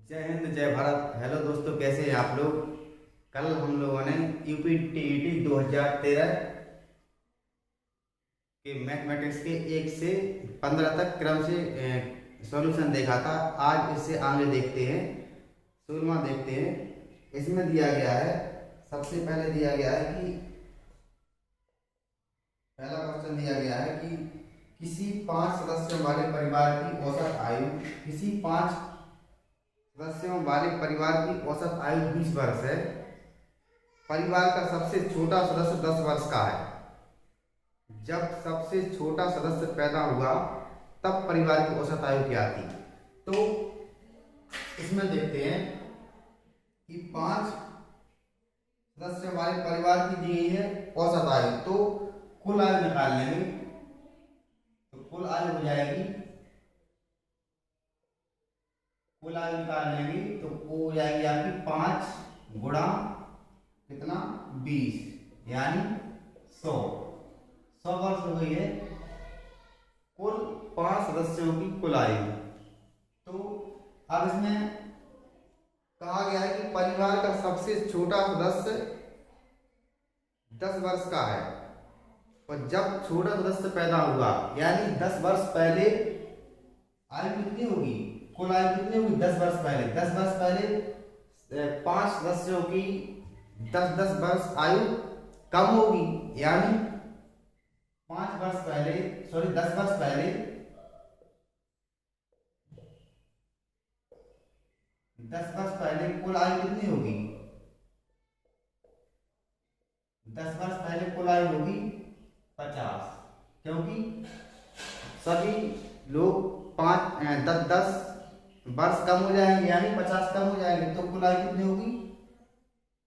जय हिंद जय भारत। हेलो दोस्तों, कैसे हैं आप लोग। कल हम लोगों ने यूपी टीईटी 2013 के मैथमेटिक्स के 1 से 15 तक क्रम से सॉल्यूशन देखा था। आज इससे आगे देखते हैं, 16वां देखते हैं। इसमें दिया गया है, सबसे पहले दिया गया है कि पहला क्वेश्चन दिया गया है कि किसी 5 सदस्यों वाले परिवार की औसत आयु, किसी 5 सदस्यों वाले परिवार की औसत आयु 20 वर्ष है। परिवार का सबसे छोटा सदस्य 10 वर्ष का है। जब सबसे छोटा सदस्य पैदा हुआ तब परिवार की औसत आयु क्या थी। तो इसमें देखते हैं कि 5 सदस्यों वाले परिवार की दी गई है औसत आयु। तो कुल आयु निकाल लेंगे, तो कुल आयु हो जाएगी, कुल आयु निकाल लेंगे तो वो हो जाएगी आपकी 5 गुणा कितना 20 यानी 100 वर्ष हो गई है कुल 5 सदस्यों की कुल आयु। तो अब इसमें कहा गया है कि परिवार का सबसे छोटा सदस्य 10 वर्ष का है और जब छोटा सदस्य पैदा हुआ यानी 10 वर्ष पहले आयु कितनी होगी, कुल आयु कितनी होगी 10 वर्ष पहले। 10 वर्ष पहले 5 सदस्यों की 10-10 वर्ष आयु कम होगी, यानी 5 वर्ष पहले 10 वर्ष पहले 10 वर्ष पहले कुल आयु कितनी होगी, 10 वर्ष पहले कुल आयु होगी 50, क्योंकि सभी लोग 10 वर्ष कम हो जाएंगे यानी 50 कम हो जाएंगे, तो कुल आयु कितनी होगी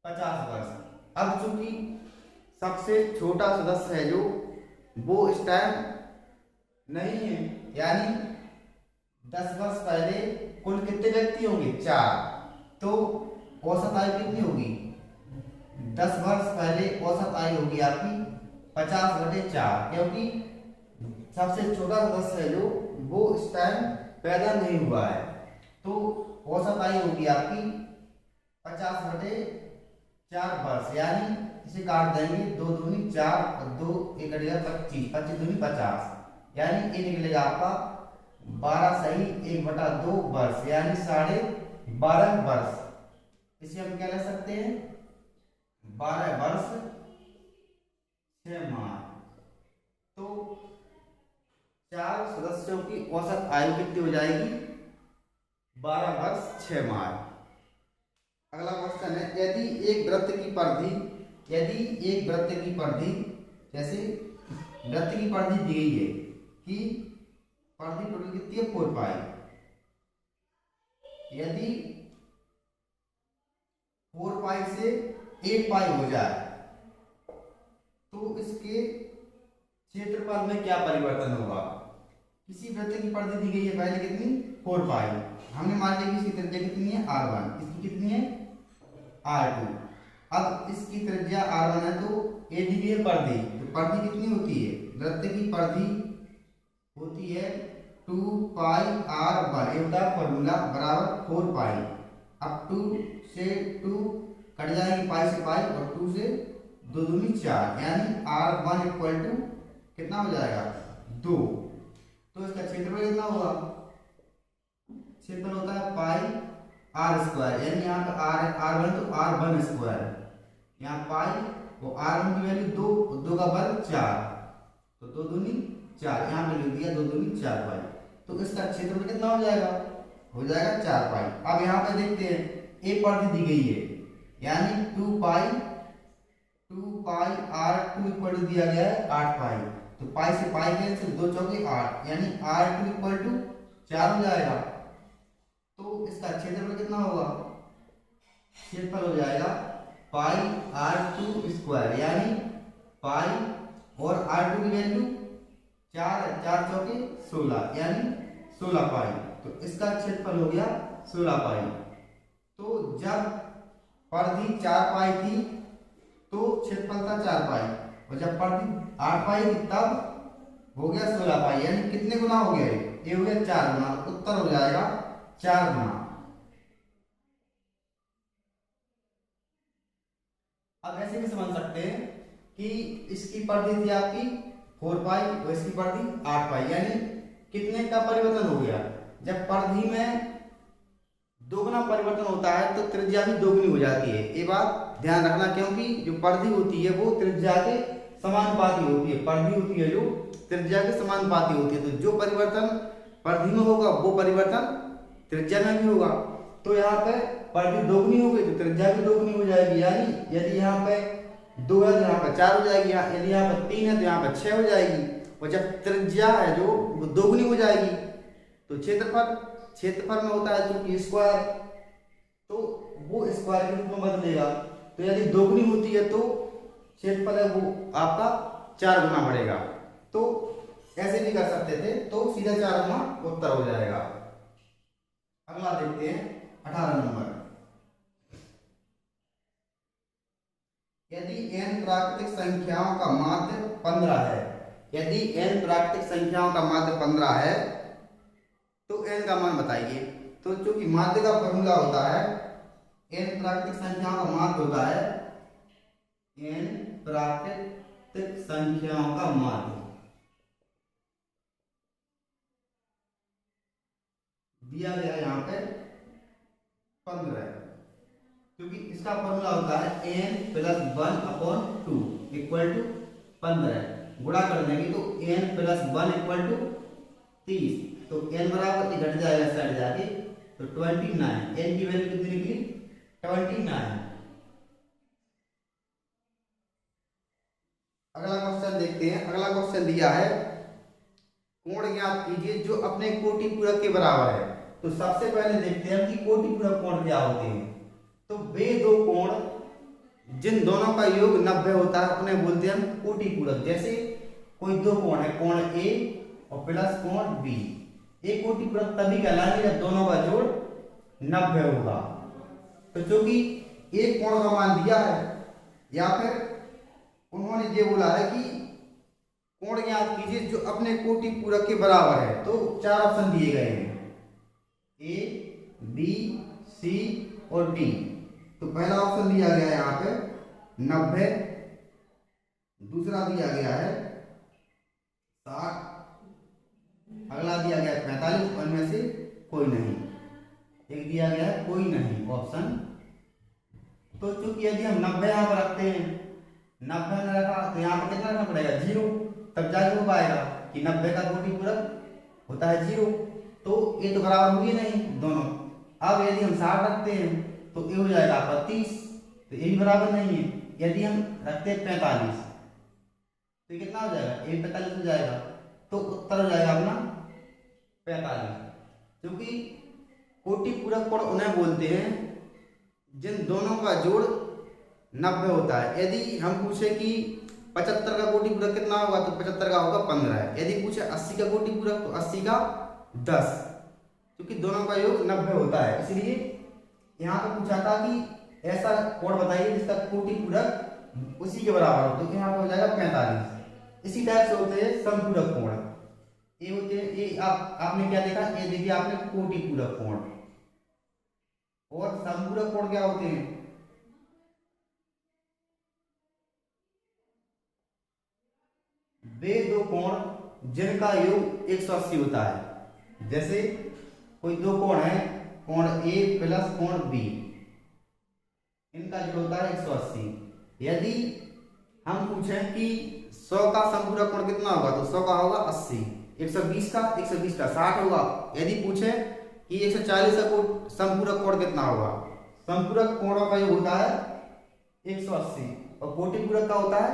50 वर्ष। अब चूंकि सबसे छोटा सदस्य है जो वो इस टाइम नहीं है, यानी 10 वर्ष पहले कुल कितने व्यक्ति होंगे 4, तो औसत आयु कितनी होगी 10 वर्ष पहले औसत आयु होगी आपकी 50/4, क्योंकि सबसे छोटा सदस्य है जो वो इस टाइम पैदा नहीं हुआ है। तो औसत आयु होगी आपकी 50/4 वर्ष, यानी इसे काट देंगे 2 दूनी 4 और 2 एक 25, 25 दूनी 50, यानी ये निकलेगा आपका 12 सही 1/2 वर्ष, यानी 12.5 वर्ष। इसे हम क्या ले सकते हैं 12 वर्ष 6 माह। तो 4 सदस्यों की औसत आयु कितनी हो जाएगी 12 वर्ष 6 माह। अगला क्वेश्चन है, यदि एक वृत्त की परिधि जैसे वृत्त की परिधि दी गई है कि परिधि टोटल कितनी है 4 पाई, यदि 4 पाई से 8 पाई हो जाए तो इसके क्षेत्रफल में क्या परिवर्तन होगा। किसी वृत्त की परिधि दी गई है पहले कितनी 4 पाई, हमने मान लिया कि इसकी त्रिज्या कितनी है r1, इसकी कितनी है r2। अब इसकी त्रिज्या r1 है तो ये दी गई है परिधि, तो परिधि कितनी होती है, वृत्त की परिधि होती है 2 पाई r1, ये होता है फॉर्मूला बराबर 4 पाई। अब 2 से 2 कट जाएंगे, पाई से पाई, और 2 से 2 दूनी 4, यानी r1 इक्वल टू कितना हो जाएगा 2। तो इसका क्षेत्रफल कितना होगा, क्षेत्रफल होता है पाई r², यानी यहाँ पे r1 तो r1 स्क्वायर, यहाँ पाई वो r1 की वैल्यू 2, 2 का वर्ग 4, तो 2 दूनी 4, यहाँ पे लिख दिया 2 दूनी 4 पाई। तो इसका क्षेत्रफल कितना हो जाएगा 4 पाई। अब यहाँ पे देखते हैं एक परिधि दी गई है, यानी 2 पाई r2 इक्वल टू दिया गया है 8 पाई, तो पाई से पाई कैंसिल, 2 चौके 8, यानी r2 इक्वल टू 4 हो जाएगा। तो इसका क्षेत्रफल कितना होगा, क्षेत्रफल हो जाएगा पाई r2 स्क्वायर, यानी पाई और r2 की वैल्यू 4 है, 4 चौके 16, यानी 16 पाई, तो इसका क्षेत्रफल हो गया 16 पाई। तो जब परिधि 4 पाई थी तो क्षेत्रफल था 4 पाई, और जब परिधि 8 पाई थी तब हो गया 16 पाई, यानी कितने गुना हो गया, ये हो गया 4 गुना, उत्तर हो जाएगा 4 गुना। अब ऐसे भी समझ सकते हैं कि इसकी परिधि थी आपकी 4 पाई और इसकी परिधि 8 पाई, यानी कितने का परिवर्तन हो गया। जब परिधि में दोगुना परिवर्तन होता है तो त्रिज्या भी दोगुनी हो जाती है। ये बात ध्यान रखना, क्योंकि जो परिधि होती है वो त्रिज्या के समानुपाती होती है। परिधि होती है जो त्रिज्या के समानुपाती होती है, तो जो परिवर्तन परिधि में होगा वो परिवर्तन त्रिज्या में भी होगा। तो यहाँ पे परिधि दोगुनी हो गई तो त्रिज्या भी दोगुनी हो जाएगी, यानी यदि यहाँ पे 2 है तो यहाँ पे 4 हो जाएगी, यदि यहाँ पे 3 है तो यहाँ पे 6 हो जाएगी। और जब त्रिज्या है जो वो दोगुनी हो जाएगी तो क्षेत्रफल में होता है क्योंकि स्क्वायर, तो वो स्क्वायर के रूप में बदलेगा। तो यदि दोगुनी होती है तो क्षेत्रफल है वो आपका 4 गुना बढ़ेगा। तो ऐसे भी कर सकते थे, तो सीधा 4 गुना उत्तर हो जाएगा। अगला देखते हैं 18 नंबर। यदि n प्राकृतिक संख्याओं का माध्य 15 है, यदि n प्राकृतिक संख्याओं का माध्य 15 है तो n का मान बताइए। तो चूंकि माध्य का फॉर्मूला होता है n प्राकृतिक संख्याओं का माध्य होता है n प्राकृतिक संख्याओं का माध्य दिया गया यहाँ पे 15, क्योंकि इसका फॉर्मूला होता है n प्लस 1/2 इक्वल टू 15। गुणा कर देंगे तो n प्लस 1 इक्वल टू 30, तो n बराबर घट जाएगा साइड जाके तो 29। n की वैल्यू कितनी निकली 29। अगला क्वेश्चन देखते हैं। अगला क्वेश्चन दिया है कोण ज्ञात कीजिए जो अपने कोटि पूरक के बराबर है। तो सबसे पहले देखते हैं कि कोटि पूरक कोण क्या होते हैं। तो वे दो कोण जिन दोनों का योग 90 होता है उन्हें बोलते हैं हम कोटि पूरक। जैसे कोई दो कोण है, कोण A और प्लस कोण B, एक कोटि पूरक तभी कहलाएंगे जब दोनों का जोड़ 90 होगा। तो चूंकि एक कोण का मान दिया है या फिर उन्होंने ये बोला है कि कोण ज्ञात कीजिए जो अपने कोटि पूरक के बराबर है, तो 4 ऑप्शन दिए गए हैं A, B, C और D। तो पहला ऑप्शन दिया गया है यहाँ पे 90, दूसरा दिया गया है 60, अगला दिया गया है 45, उनमें से कोई नहीं। एक दिया गया है कोई नहीं ऑप्शन। तो चूंकि यदि हम 90 यहाँ पर रखते हैं, 90 में रखा तो यहाँ पर कितना रखना पड़ेगा 0, तब जाके हो पाएगा कि 90 का कोटि पूरक होता है 0। तो ये तो बराबर होगी नहीं दोनों। अब यदि हम 60 रखते हैं तो ये हो जाएगा आपका 30, तो ये भी बराबर नहीं है। यदि हम रखते हैं 45 तो ये कितना हो जाएगा, ये 45 हो जाएगा, तो उत्तर हो जाएगा अपना 45। क्योंकि कोटि पूरक कोण उन्हें बोलते हैं जिन दोनों का जोड़ 90 होता है। यदि हम पूछे कि 75 का कोटि पूरक कितना होगा तो 75 का होगा 15। यदि पूछे 80 का कोटि पूरक तो 80 का 10, क्योंकि दोनों का योग 90 होता है। इसलिए यहाँ पे पूछा था कि ऐसा कोण बताइए जिसका कोटि पूरक उसी के बराबर हो, तो यहाँ पे हो जाएगा 45। इसी टाइप से होते हैं समपूरक कोण। ये होते हैं, ये आपने क्या देखा, ये देखिए आपने कोटि पूरक कोण। और समपूरक कोण क्या होते हैं, वे दो कोण जिनका योग 180 होता है। जैसे कोई दो कोण है, कोण A प्लस कोण B, इनका जो होता है 180। यदि हम पूछें कि 100 का समपूरक कोण कितना होगा तो 100 का होगा 80, 120 का 60 होगा। यदि पूछे कि 140 का समपूरक कोण कितना होगा, समपूरक कोणों का योग होता है 180 और कोटि पूरक का होता है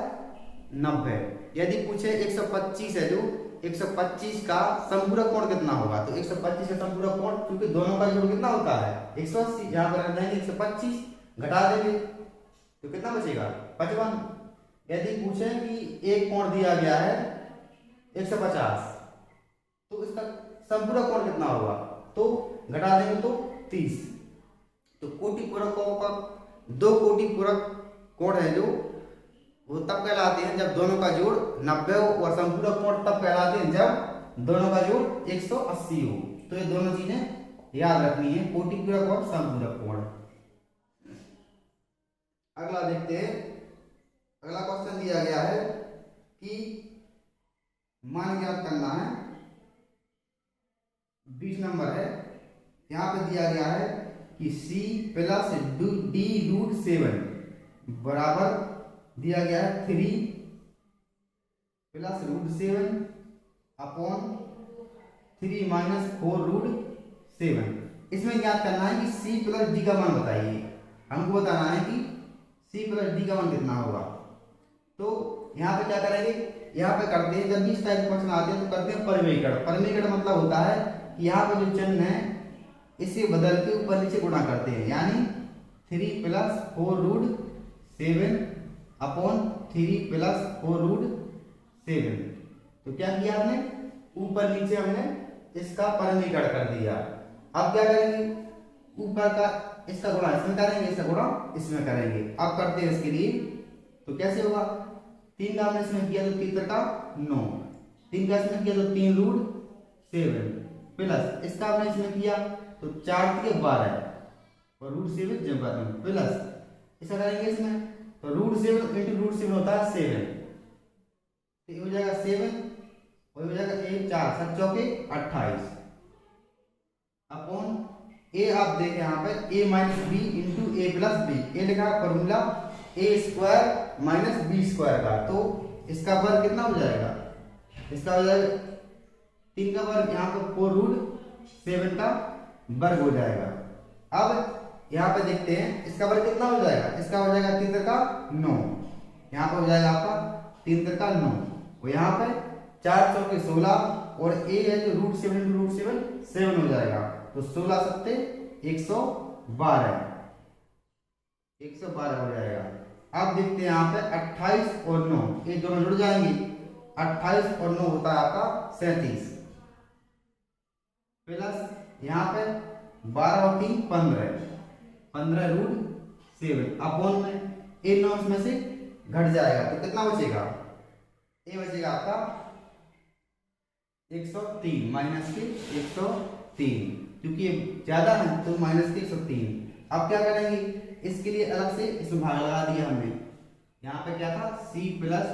90। यदि पूछे 125 है जो 125 का समपूरक कोण कितना होगा तो 125 का समपूरक कोण, क्योंकि दोनों का जोड़ कितना होता है 180, यहाँ पर रख देंगे 125, घटा देंगे तो कितना बचेगा 55। यदि पूछे कि एक कोण दिया गया है 150 तो इसका समपूरक कोण कितना होगा तो घटा देंगे तो 30। तो कोटि पूरकों का दो कोटि पूरक कोण है जो वो तब कहलाते हैं जब दोनों का जोड़ 90 हो, और समपूरक कोण तब कहलाते हैं जब दोनों का जोड़ 180 हो। तो ये दोनों चीजें याद रखनी है, कोटि पूरक और समपूरक कोण। अगला देखते हैं अगला क्वेश्चन दिया गया है कि मान ज्ञात करना है, 20 नंबर है। यहाँ पे दिया गया है कि c प्लस d रूट 7 बराबर दिया गया है 3 प्लस रूट 7 अपॉन 3 माइनस 4 रूट 7। इसमें ज्ञात करना है कि c प्लस d का मान बताइए। हमको बताना है कि c प्लस d का मान कितना होगा। तो यहाँ पे क्या करेंगे, यहाँ पे करते हैं, जब भी इस टाइप के क्वेश्चन आते हैं तो करते हैं परिमेयकरण। परिमेयकरण मतलब होता है कि यहाँ पे जो चिन्ह है इसे बदल के ऊपर नीचे गुणा करते हैं, यानी 3 प्लस 4 रूट 7 अपॉन 3 प्लस 4 रूट 7। तो क्या किया हमने, ऊपर नीचे हमने इसका परिमेयकरण कर दिया। अब क्या करेंगे, ऊपर का इसका गुणा इसमें करेंगे, इसका गुणा इसमें करेंगे। अब करते हैं इसके लिए, तो कैसे होगा, 3 का हमने इसमें किया तो 3 का 9, 3 का इसमें किया तो 3 रूट 7 प्लस इसका हमने इसमें किया तो 4 के 12 और रूट 7 जब प्लस इसका करेंगे इसमें तो रूट 7 इंटू रूट 7 होता है 7, तो ये हो जाएगा 7 और हो जाएगा 1 4 7 चौके 28 अपॉन ए। आप देखें यहाँ पर a minus B into A plus B, A लिखा है formula A square minus B square का, तो इसका वर्ग कितना हो जाएगा, इसका हो जाएगा 3 का वर्ग, यहाँ पर 4 रूट 7 का वर्ग हो जाएगा। अब यहाँ पे देखते हैं इसका वर्ग कितना हो जाएगा, इसका हो जाएगा 3 का 9, यहाँ पर हो जाएगा आपका 3 का 9 और यहाँ पे 4 चौके 16 और a है जो रूट 7 इंटू रूट 7 हो जाएगा, तो 16 सत्ते 112 हो जाएगा। अब देखते हैं यहाँ पे 28 और 9 ये दोनों जुड़ जाएंगे, 28 और 9 होता है आपका 37 प्लस यहाँ पे 12 और 3 15 रूट 7 अपॉन में ए 9 इसमें से घट जाएगा तो कितना बचेगा, ए बचेगा आपका 103 माइनस के 103, क्योंकि ये ज्यादा है तो माइनस के 103। अब क्या करेंगे, इसके लिए अलग से इसमें भाग लगा दिया हमने। यहाँ पे क्या था c प्लस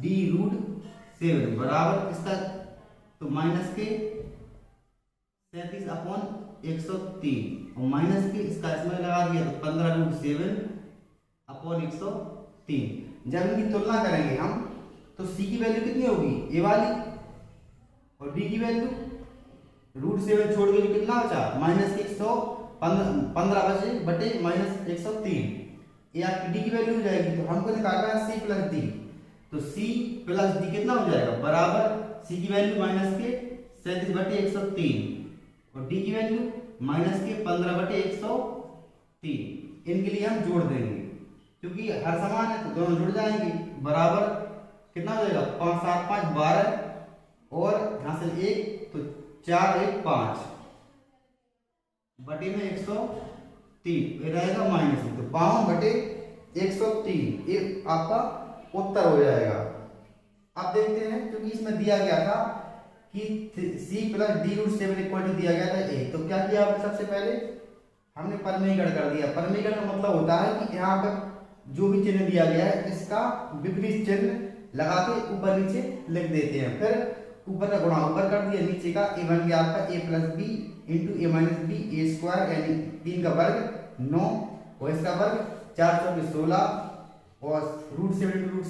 डी रूट 7 बराबर इसका तो माइनस के 37 अपॉन 103 और माइनस के इसका इसमें लगा दिया तो 15 रूट 7 अपॉन 103। जब इनकी तुलना करेंगे हम तो c की वैल्यू कितनी होगी, ए वाली, और d की वैल्यू रूट 7 छोड़ के कितना बचा माइनस 115 बचे बटे माइनस 103, ये आपकी डी की वैल्यू हो जाएगी। तो हमको निकालना है सी प्लस डी, तो सी प्लस डी कितना हो जाएगा बराबर सी की वैल्यू माइनस के 37 बटे 103 और डी की वैल्यू माइनस के 15 बटे 103। इनके लिए हम जोड़ देंगे क्योंकि हर समान है तो दोनों जुड़ जाएंगे, बराबर कितना हो जाएगा 5 7 5 12 और यहाँ से 1 तो 4 1 5 बटे में 103 रहेगा माइनस में, तो 52 बटे 103 ये आपका उत्तर हो जाएगा। अब देखते हैं क्योंकि इसमें दिया गया था कि c plus d root 7 equal to दिया गया था a, तो क्या किया आपने, सबसे पहले हमने परिमेयकरण कर दिया। परिमेयकरण का मतलब होता है कि यहाँ पर जो भी चिन्ह दिया गया है इसका विपरीत चिन्ह लगा के ऊपर नीचे लिख देते हैं, फिर ऊपर का गुणा ऊपर कर दिया, नीचे का ए बन गया आपका a plus b into a minus b a square यानी 3 का वर्ग 9 और इसका वर्ग 4 चौके 16 और रूट 7 इंटू रूट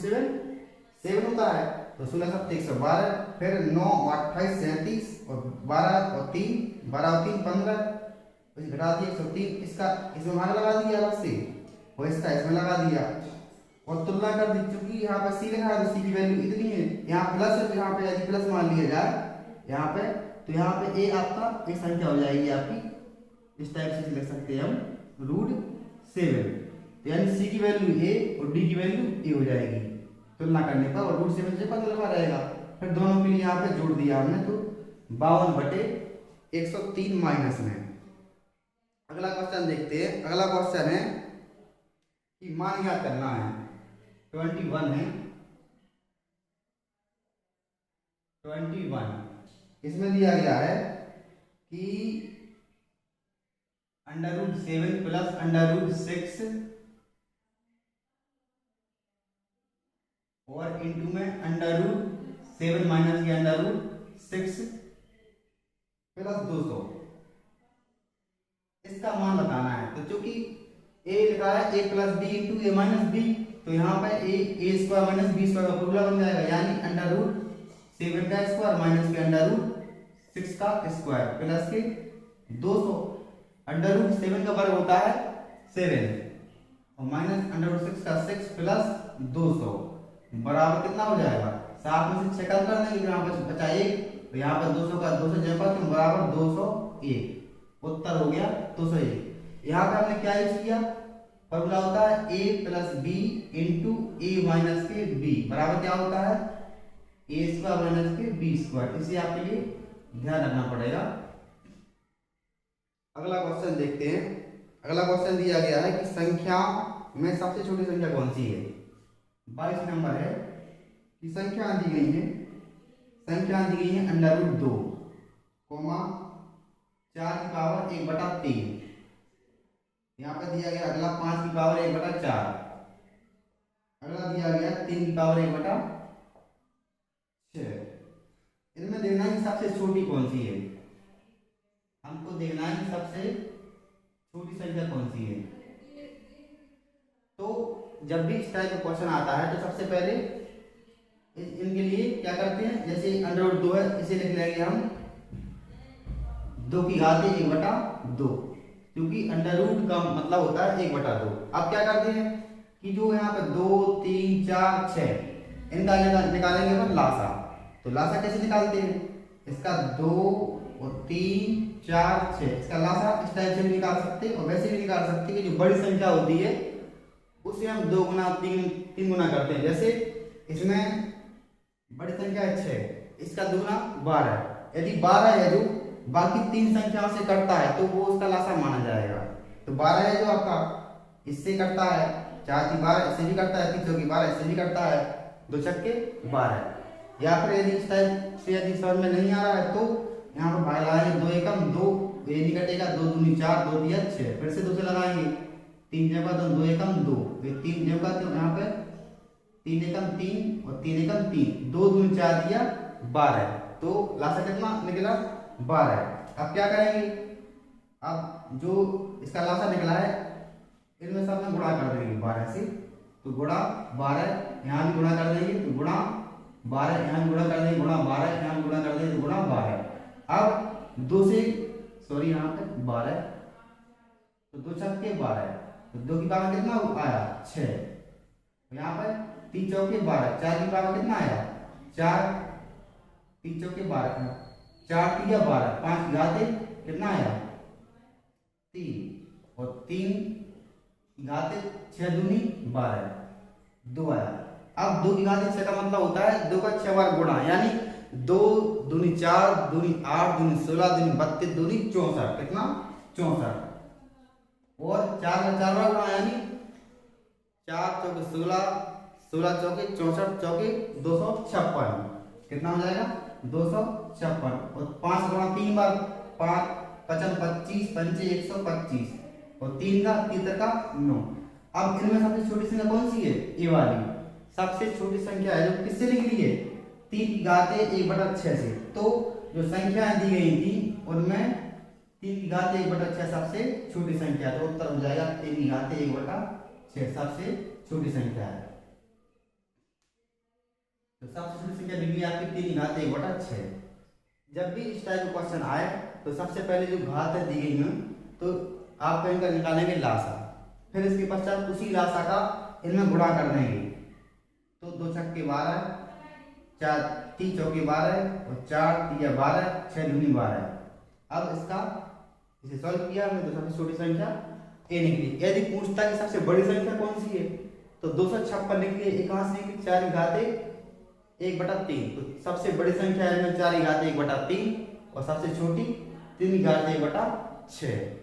7 होता है तो 16 7 112 फिर 9 28 37 और 12 और 3 12 और 3 15 घटा दिया 103, इसका इसमें मान लगा दिया अलग से और इसका इसमें लगा दिया और तुलना कर दी, क्योंकि यहाँ पर सी लिखा है तो सी की वैल्यू इतनी है, यहाँ प्लस है तो यहाँ पे यदि प्लस मान लिया जाए यहाँ पे तो यहाँ पे ए आपका एक संख्या हो जाएगी आपकी, इस टाइप से लिख सकते हैं हम रूट 7, तो यानी सी की वैल्यू ए और डी की वैल्यू ए हो जाएगी तुलना करने पर, और रूट 7 से पता लगा रहेगा। फिर दोनों के लिए यहाँ पे जोड़ दिया हमने तो 52 बटे 103 माइनस में। अगला क्वेश्चन देखते हैं। अगला क्वेश्चन है कि मान ज्ञात करना है, 21 है 21। इसमें दिया गया है कि √7 प्लस √6 और इंटू में अंडर रूट 7 माइनस के अंडर रूट 6 प्लस 200, इसका मान बताना है। तो चूंकि a लिखा है a plus b into a minus b, तो यहाँ पे a square minus B square का फॉर्मूला बन जाएगा, यानी अंडर रूट 7 का स्क्वायर माइनस के अंडर रूट 6 का स्क्वायर प्लस के 200। अंडर रूट 7 का वर्ग होता है 7 और माइनस अंडर रूट 6 का 6 प्लस 200 बराबर कितना हो जाएगा, 7 में से 6 कम कर देंगे, यहाँ पर बचा 1, तो यहाँ पर 200 का 200 जमा तो बराबर 201, उत्तर हो गया 201। यहाँ पे हमने क्या यूज किया, फॉर्मूला होता है a plus b into a minus के बी बराबर क्या होता है ए स्क्वायर माइनस के बी स्क्वायर, इसे आपके लिए ध्यान रखना पड़ेगा। अगला क्वेश्चन देखते हैं। अगला क्वेश्चन दिया गया है कि संख्या में सबसे छोटी संख्या कौन सी है। 22 नंबर है कि संख्या दी गई है, संख्या दी गई है अंडर रूट 2 कोमा 4 की पावर 1/3, यहाँ पे दिया गया अगला 5 की पावर 1/4, अगला दिया गया 3 की पावर 1/6। इनमें देखना है सबसे छोटी कौन सी है, हमको देखना है सबसे छोटी संख्या कौन सी है। तो जब भी इस टाइप का क्वेश्चन आता है तो सबसे पहले इनके लिए क्या करते हैं, जैसे अंडर रूट 2 है इसे लिख लेंगे हम 2 की घात 1/2, क्योंकि अंडर रूट का मतलब होता है 1/2। अब क्या करते हैं कि जो यहाँ पे 2 3 4 6 इनका निकालेंगे अपन लासा। तो लासा कैसे निकालते हैं, इसका 2 और 3 4 6 इसका लासा इस टाइप से भी निकाल सकते हैं और वैसे भी निकाल सकते हैं कि जो बड़ी संख्या होती है उसे हम 2 गुना 3 गुना करते हैं। जैसे इसमें बड़ी संख्या है 6, इसका दुगुना 12, यदि 12 है जो बाकी 3 संख्याओं से कटता है तो वो उसका लासा माना जाएगा। तो 12 है जो आपका इससे कटता है, 4 की 12 इससे भी कटता है, 3 चौकी 12 इससे भी कटता है, 2 छक्के 12। या फिर यदि इस टाइप से यदि समझ में नहीं आ रहा है तो यहाँ पर भाग लगाएंगे 2 एकम 2, ये नहीं कटेगा, 2 दूनी 4 2 दिया 6, फिर से 2 से लगाएंगे 3 जगह तो 2 एकम 2, ये 3 जगह तो यहाँ पे 3 एकम 3 और 3 एकम 3, 2 दूनी 4 दिया 12, तो लासा कितना निकला 12। अब क्या करेंगे, अब जो इसका लासा निकला है इनमें सब में गुणा कर देंगे 12 से, तो गुणा 12 यहाँ भी गुणा कर देंगे तो गुणा 12 यहाँ भी गुणा कर देंगे, गुणा 12 यहाँ भी गुणा कर देंगे तो गुणा 12। अब 2 से सॉरी यहाँ पे 12 तो 2 छक्के 12, तो 2 की पावर कितना आया 6, यहाँ पर 3 चौके 12, 4 की पावर कितना आया 4, 3 चौके 12, 4 3 12, 5 की घात कितना आया 3 और 3 की घात 6 दूनी 12, 2 आया। अब 2 की घात 6 का मतलब होता है 2 का 6 बार गुणा, यानी 2 दूनी 4 दूनी 8 दूनी 16 दूनी 32 दूनी 64, कितना 64, और 4 का 4 बार गुणा यानी 4 चौके 16, 16 चौके 64 चौके 256, कितना हो जाएगा 256, और 5 गुणा 3 बार 5 55 25 पंचे 125 और 3 का 3 का 9। अब इनमें सबसे छोटी संख्या कौन सी है, ये वाली सबसे छोटी संख्या है जो किससे निकली है 3 की घात 1/6 से। तो जो संख्याएं दी गई थी उनमें 3 की घात 1/6 सबसे छोटी संख्या, तो उत्तर हो जाएगा 3 की घात 1/6 सबसे छोटी संख्या है। तो सबसे छोटी संख्या निकली आपकी 3 की घात 1/6। जब भी इस टाइप का क्वेश्चन आए तो सबसे पहले जो घात दी गई है तो आप इनका निकालेंगे लासा, फिर इसके पश्चात उसी लासा का इनमें गुणा कर देंगे, तो 2 छक्के 12, 4 3 चौके 12 और 4 3 12, 6 दूनी 12। अब इसका इसे सॉल्व किया हमने तो सबसे छोटी संख्या ए निकली। यदि पूछता कि सबसे बड़ी संख्या कौन सी है तो 256 निकली, एक कहां से निकली 4 की घात 1/3, तो सबसे बड़ी संख्या है इनमें 4 की घात 1/3 और सबसे छोटी 3 की घात 1/6।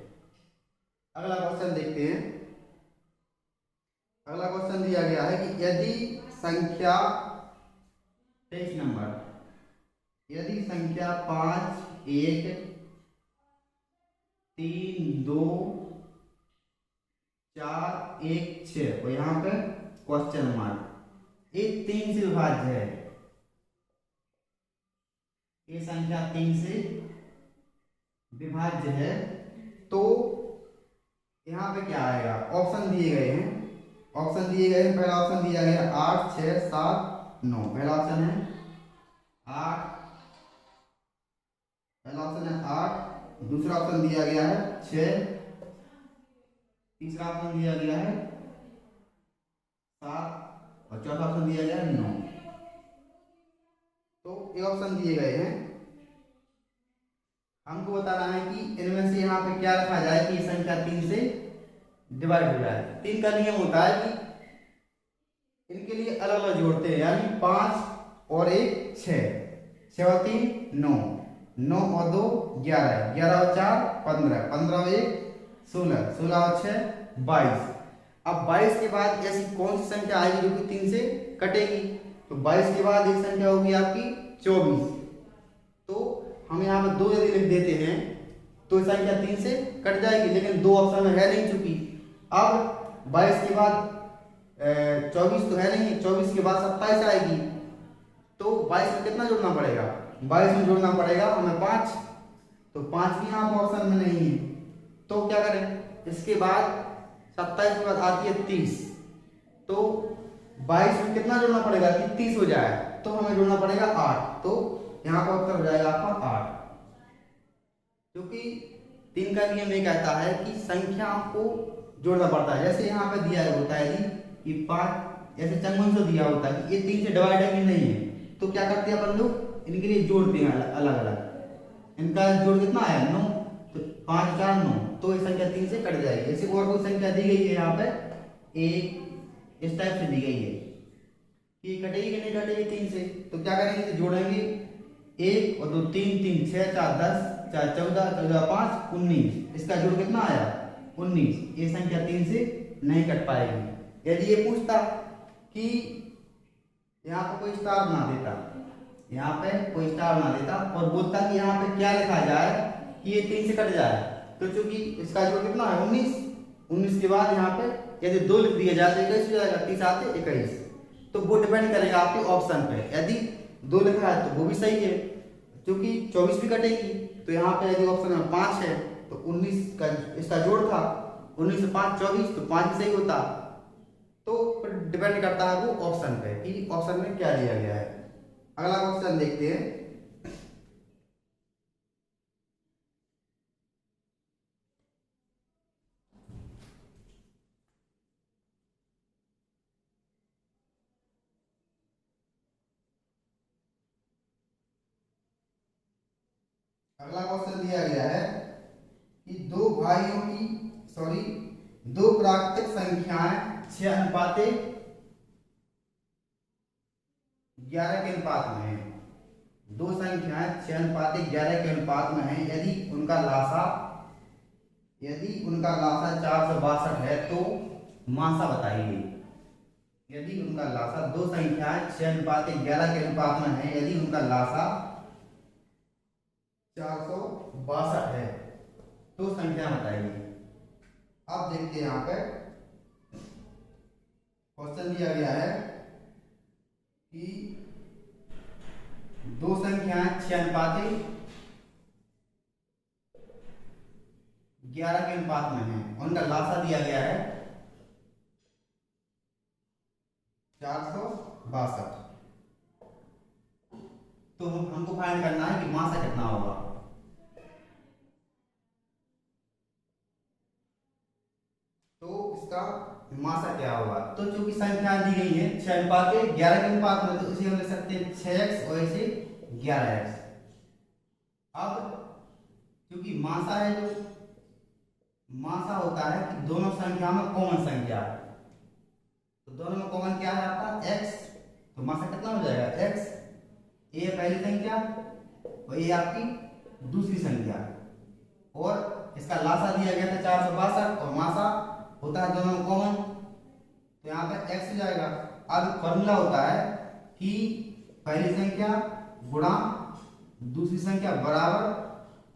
अगला क्वेश्चन देखते हैं। अगला क्वेश्चन दिया गया है कि यदि संख्या 23 नंबर, यदि संख्या 5 1 3 2 4 1 6 और यहाँ पे क्वेश्चन मार्क, ये 3 से विभाज्य है, ये संख्या 3 से विभाज्य है। तो यहाँ पे क्या आएगा, ऑप्शन दिए गए हैं, ऑप्शन दिए गए हैं। पहला ऑप्शन दिया गया 8, 6, 7, 9। पहला ऑप्शन है 8, पहला ऑप्शन है 8, दूसरा ऑप्शन दिया गया है 6, तीसरा ऑप्शन दिया गया है 7 और चौथा ऑप्शन दिया गया है 9। तो ये ऑप्शन दिए गए हैं, हमको बताना है कि इनमें से यहाँ पे क्या रखा जाए कि संख्या 3 से डिवाइड हो जाए। 3 का नियम होता है कि इनके लिए अलग अलग जोड़ते हैं, यानी 5 और 1 6, 6 और 3 9, 9 और 2 11, 11 और 4 15, 15 और 1 16, 16 और 6 22। अब 22 के बाद ऐसी कौन सी संख्या आएगी जो कि 3 से कटेगी? तो 22 के बाद एक संख्या होगी आपकी 24। तो हम यहाँ पर 2 यदि लिख देते हैं तो संख्या 3 से कट जाएगी, लेकिन 2 ऑप्शन में है नहीं चूंकि। अब 22 के बाद 24 तो है नहीं, 24 के बाद 27 आएगी। तो 22 में कितना जोड़ना पड़ेगा? 22 में जोड़ना पड़ेगा हमें 5, तो 5 भी यहाँ पर ऑप्शन में नहीं है। तो क्या करें, इसके बाद 27 के बाद आती है 30, तो 22 में कितना जोड़ना पड़ेगा कि 30 हो जाए, तो हमें जोड़ना पड़ेगा 8। तो यहाँ पर उत्तर हो जाएगा आपका 8, क्योंकि 3 का नियम ये कहता है कि संख्याओं को जोड़ना पड़ता है। जैसे यहाँ पे दिया होता है जी कि 5, ऐसे चंगुन से दिया होता है कि ये 3 से डिवाइड है कि नहीं है, तो क्या करते हैं अपन लोग, इनके लिए जोड़ते हैं अलग अलग। इनका जोड़ कितना आया 9, तो 5 4 9, तो ये संख्या 3 से कट जाएगी। ऐसे और कोई संख्या दी गई है यहाँ पे, एक इस टाइप से दी गई है कि कटेगी कि नहीं कटेगी 3 से, तो क्या करेंगे, जोड़ेंगे 1 और 2 3 3 6 4 10 4 14 14 5 19, इसका जोड़ कितना आया 19। ये संख्या 3 से नहीं कट पाएगी। यदि ये पूछता कि यहाँ पे कोई स्टार बना देता, यहाँ पे कोई स्टार बना देता और बोलता कि यहाँ पे क्या लिखा जाए कि ये 3 से कट जाए, तो चूंकि इसका जोड़ कितना है 19, 19 के बाद यहाँ पे यदि 2 लिख दिया जाए तो 21 हो जाएगा, 30 आते 21। तो वो डिपेंड करेगा आपके ऑप्शन पे। यदि 2 लिखा है तो वो भी सही है, क्योंकि 24 भी कटेगी। तो यहाँ पे यदि ऑप्शन में 5 है तो 19 का इसका जोड़ था, 19 से 5 24, तो 5 सही होता। तो डिपेंड करता है वो ऑप्शन पे कि ऑप्शन में क्या दिया गया है। अगला क्वेश्चन देखते हैं। अगला क्वेश्चन दिया गया है कि दो प्राकृतिक संख्याएं 6:11 के अनुपात में है। दो संख्याएं 6:11 के अनुपात में है। यदि उनका लासा 462 है तो मासा बताइए। यदि उनका लासा, दो संख्याएं 6:11 के अनुपात में है, यदि उनका लासा 462 है तो संख्या बताइए। अब देखते हैं यहाँ पे क्वेश्चन दिया गया है कि दो संख्याएं 6:11 के अनुपात में है, उनका लासा दिया गया है 462। तो हमको फाइंड करना है कि मासा कितना होगा। तो इसका मासा क्या होगा, तो चूंकि संख्या दी गई है 6:11 के अनुपात में, तो इसे हम लिख सकते हैं 6x और इसे 11x। अब क्योंकि मासा है, जो मासा होता है कि दोनों संख्या में कॉमन संख्या, तो दोनों में कॉमन क्या है आपका x, तो मासा कितना हो जाएगा x। ये पहली संख्या और ये आपकी दूसरी संख्या, और इसका लासा दिया गया था 462 और मासा होता है दोनों कॉमन, तो यहाँ पे x हो जाएगा। अब फॉर्मूला होता है कि पहली संख्या गुणा दूसरी संख्या बराबर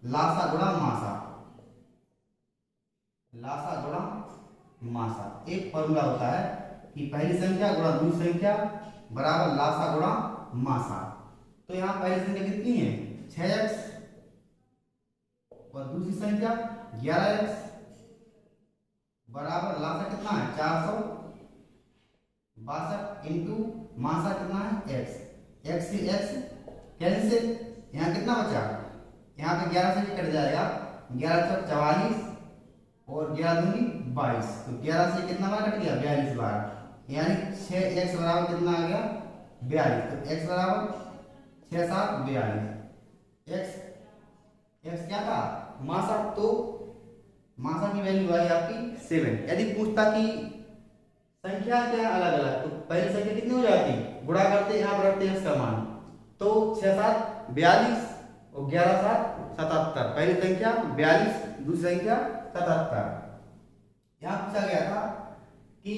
लासा गुणा मासा, लासा गुणा मासा। एक फॉर्मूला होता है कि पहली संख्या गुणा दूसरी संख्या बराबर लासा गुणा मासा। तो यहाँ पहली संख्या कितनी है 6x और दूसरी संख्या 11x बराबर लासा कितना है 462 इंटू मासा कितना है x। x से x कैंसिल, यहाँ कितना बचा, यहाँ पे 11 से कट जाएगा, 11 चौक 44 और 11 दूनी 22, तो 11 से कितना बार कट गया 42 बार, यानी 6x बराबर कितना आ गया 42। तो x बराबर 6 7 42, x क्या था मासा, तो मासा की वैल्यू आई आपकी 7। यदि पूछता कि संख्या क्या अलग अलग, तो पहली संख्या कितनी हो जाती, गुणा करते यहाँ पर रखते हैं इसका मान, तो 6 7 42 और 11 7 77, पहली संख्या 42 दूसरी संख्या 77। यहाँ पूछा गया था कि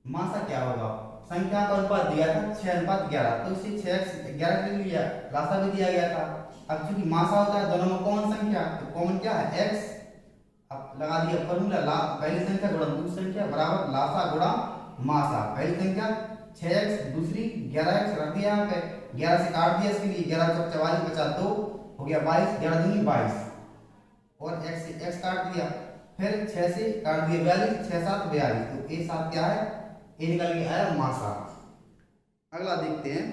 मासा क्या होगा, संख्या का अनुपात दिया था 6:11, तो इसे 6x 11 ले लिया, लासा भी दिया गया था। अब चूंकि मासा होता है दोनों में कॉमन संख्या, तो कॉमन क्या है x, अब लगा दिया फॉर्मूला, पहली संख्या गुणा दूसरी संख्या बराबर लासा गुणा मासा। पहली संख्या 6x दूसरी 11x रख दिया यहाँ पे, 11 से काट दिया इसके लिए, 11 चौक 44 बचा 2 हो गया 22, 11 दूनी 22 और x से x काट दिया, फिर 6 से काट दिया 42, 6 7 42, तो a 7 क्या है, ए निकल के आया मासा। अगला देखते हैं,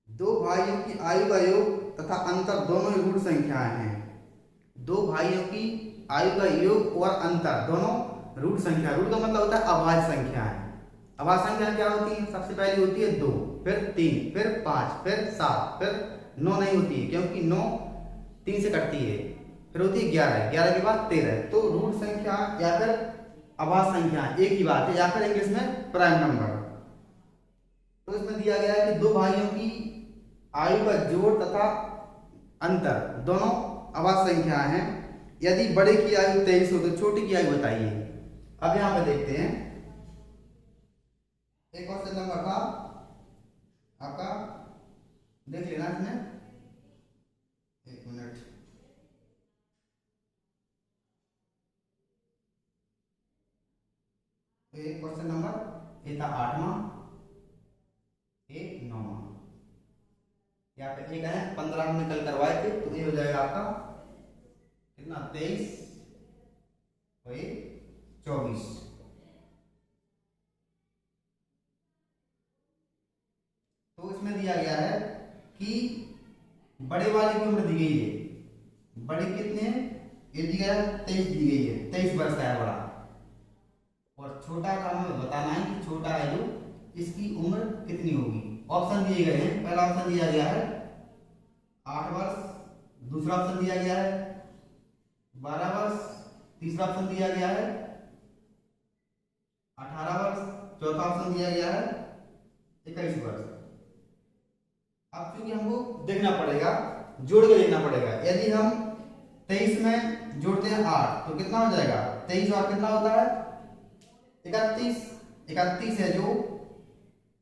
दो भाइयों की आयु का योग तथा अंतर दोनों ही रूट संख्याएं हैं। दो भाइयों की आयु का योग और अंतर दोनों रूट संख्या, रूट का मतलब होता है अभाज्य संख्या है। अभाज्य संख्या क्या होती है, सबसे पहले होती है 2, फिर 3, फिर 5, फिर 7, फिर 9 नहीं होती है क्योंकि 9 3 से कटती है, फिर होती है 11, 11 के बाद 13। तो रूट संख्या या फिर अभाज्य संख्या एक ही बात है, या फिर इंग्लिश में प्राइम नंबर। तो इसमें दिया गया है कि दो भाइयों की आयु का जोड़ तथा अंतर दोनों अभाज्य संख्या हैं। यदि बड़े की आयु 23 हो तो छोटे की आयु बताइए। अब यहां पे देखते हैं, एक क्वेश्चन नंबर था आपका, देख लेना इसमें, एक मिनट, एक क्वेश्चन नंबर ये था 8वां, एक 9वां, यहाँ पे एक है 15 हमने कल करवाए थे, तो ये हो जाएगा आपका कितना 23 और ये 24। तो इसमें दिया गया है कि बड़े वाले की उम्र दी गई है, बड़े कितने हैं, ये दी गया 23 दी गई है, 23 वर्ष का है बड़ा, और छोटा का हमें बताना है कि छोटा है जो इसकी उम्र कितनी होगी। ऑप्शन दिए गए हैं, पहला ऑप्शन दिया गया है 8 वर्ष, दूसरा ऑप्शन दिया गया है 12 वर्ष, तीसरा ऑप्शन दिया गया है 18 वर्ष, चौथा ऑप्शन दिया गया है 21 वर्ष। अब चूंकि हमको देखना पड़ेगा, जोड़ के देखना पड़ेगा, यदि हम 23 में जोड़ते हैं 8 तो कितना हो जाएगा, 23 और कितना होता है 31, 31 है जो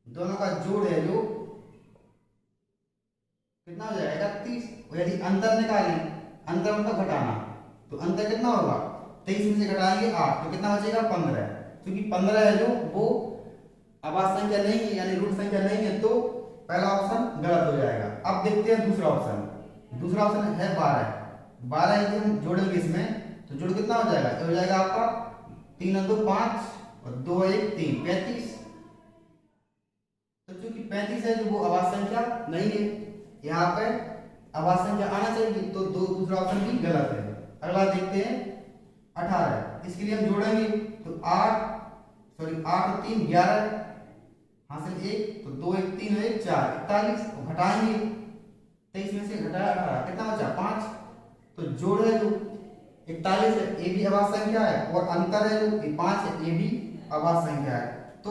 दोनों का जोड़ है जो कितना हो जाएगा 31। और यदि अंतर निकालें, अंतर मतलब घटाना, तो अंतर कितना होगा, 23 में से घटाएंगे 8 तो कितना बचेगा 15। क्योंकि 15 है जो वो अभाज्य संख्या नहीं है यानी रूट संख्या नहीं है, तो पहला ऑप्शन गलत हो जाएगा। अब देखते हैं दूसरा ऑप्शन, दूसरा ऑप्शन है 12, 12 यदि हम जोड़ेंगे इसमें तो जोड़ कितना हो जाएगा, ये हो जाएगा आपका 3 2 5 और 2 1 3 35। तो चूंकि 35 है जो वो अभाज्य संख्या नहीं है, यहाँ पे अभाज्य संख्या आना चाहिए, तो दूसरा ऑप्शन भी गलत है। अगला देखते हैं 18, इसके लिए हम जोड़ेंगे तो 8 और 3 11 हासिल 1, तो 2 1 3 और 1 4 41, और घटाएंगे 23 में से घटाया 18 कितना बचा 5, तो जोड़ है जो 41 है, ये भी अभाज्य संख्या है, और अंतर है जो 5 है, ये भी अभाज्य संख्या है। तो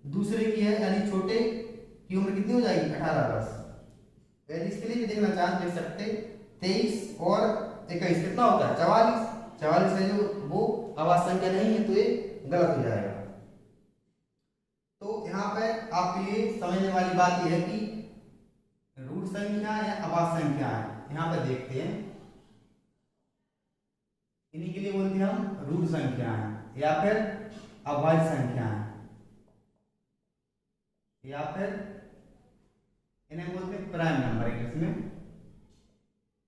दूसरे की है यानी छोटे की उम्र कितनी हो जाएगी 18 वर्ष। यदि इसके लिए भी देखना चाहें देख सकते, 23 और 21 कितना होता है 44, 44 है जो वो अभाज्य संख्या नहीं है, तो ये गलत हो जाएगा। तो यहाँ पे आपके लिए समझने वाली बात यह है कि रूट संख्या या अभाज्य संख्या है, यहाँ पे देखते हैं, इन्हीं के लिए बोलते हैं हम रूट संख्या है या फिर अभाज्य संख्या है। या फिर इन्हें बोलते हैं प्राइम नंबर, इंग्लिश में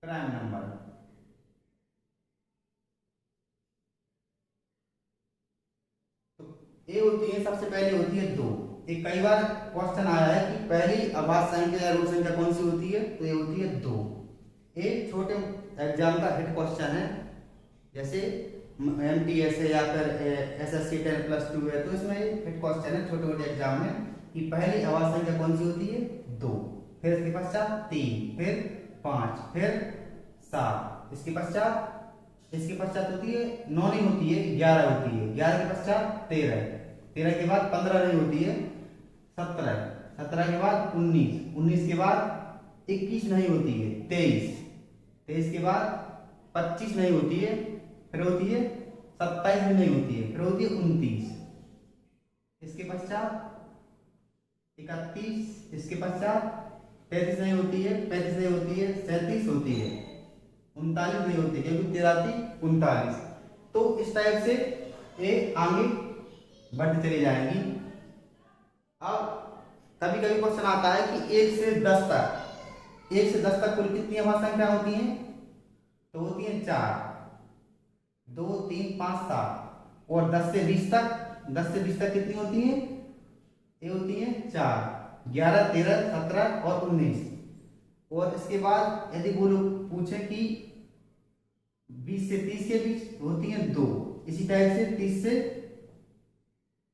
प्राइम नंबर। तो ये होती है, सबसे पहले होती है 2। एक कई बार क्वेश्चन आया है कि पहली अभाज्य संख्या या रूट संख्या कौन सी होती है, तो ये होती है 2। एक छोटे एग्जाम का हिट क्वेश्चन है, जैसे MTS है या फिर SSC 10+2 है, तो इसमें हिट क्वेश्चन है छोटे छोटे एग्जाम में कि पहली अभाज्य संख्या कौन सी होती है, 2, फिर इसके पश्चात 3, फिर 5, फिर 7, इसके पश्चात होती है 9 नहीं होती है, 11 होती है, 11 के पश्चात 13, 13 के बाद 15 नहीं होती है, 17, 17 के बाद 19, 19 के बाद 21 नहीं होती है, 23, 23 के बाद 25 नहीं होती है, फिर होती है 27 भी नहीं होती है, फिर होती है 29, इसके पश्चात 31, इसके पश्चात 33 नहीं होती है, 35 नहीं होती है, 37 होती है, 39 नहीं होती है, क्योंकि 83 39। तो इस टाइप से ये आगे बढ़ती चली जाएंगी। अब कभी कभी क्वेश्चन आता है कि 1 से 10 तक, 1 से 10 तक कुल कितनी अभाज्य संख्या होती हैं, तो होती है 4, 2, 3, 5, 7। और 10 से 20 तक, 10 से 20 तक कितनी होती है, ये होती है 4, 11, 13, 17 और 19। और इसके बाद यदि वो लोग पूछे कि 20 से 30 के बीच होती है 2, इसी टाइप से 30 से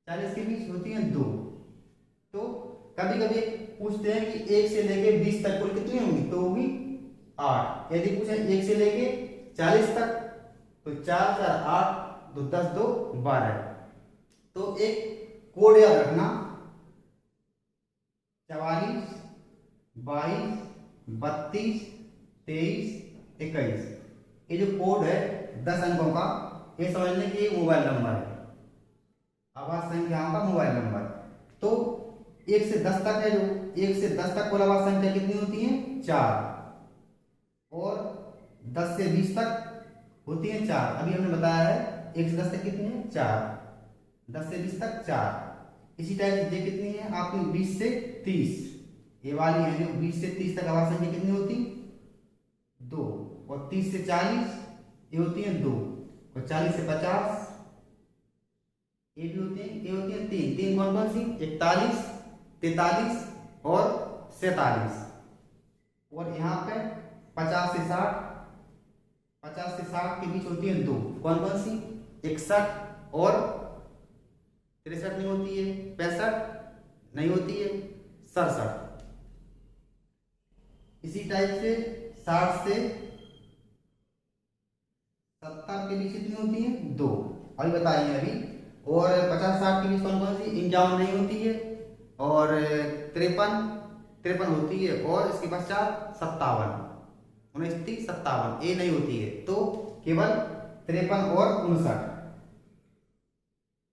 40 के बीच होती है 2। तो कभी कभी पूछते हैं कि 1 से लेके 20 तक कुल कितनी होंगी, तो होगी 8। यदि पूछे 1 से लेके 40 तक, तो 4, 4, 8, 2, 10, 2, 12। तो एक कोड याद रखना, 44, 22, 32, 23, 21। ये जो कोड है 10 अंकों का, ये समझने की मोबाइल नंबर है, आभाज्य संख्याओं का मोबाइल नंबर। तो 1 से 10 तक है, जो 1 से 10 तक कुल आभाज्य संख्या कितनी होती है, 4। और 10 से 20 तक होती है 4। अभी हमने बताया है 1 से 10 तक कितनी है, 4, 10 से 20 तक 4। इसी टाइप से कितनी है आपकी 20 से 30, ये वाली है जो 20 से 30 तक आभाज्य संख्या कितनी होती, 2। और 30 से 40 ये होती है 2। और 40 से 50 ये भी होती है, ये होती है 3। 3 कौन कौन सी, 41, 43 और 47। और यहाँ पे 50 से 60, 50 से 60 के बीच होती है 2। कौन कौन सी, 61 और 63 नहीं होती है, 65 नहीं होती है, 67। इसी टाइप से 60 से 70 के बीच कितनी होती है, 2। अभी बताइए अभी। और 50-60 के बीच कौन कौन सी, 51 नहीं होती है, और 53 होती है, और इसके पश्चात 57, 29, 57 ये नहीं होती है, तो केवल 53 और 59।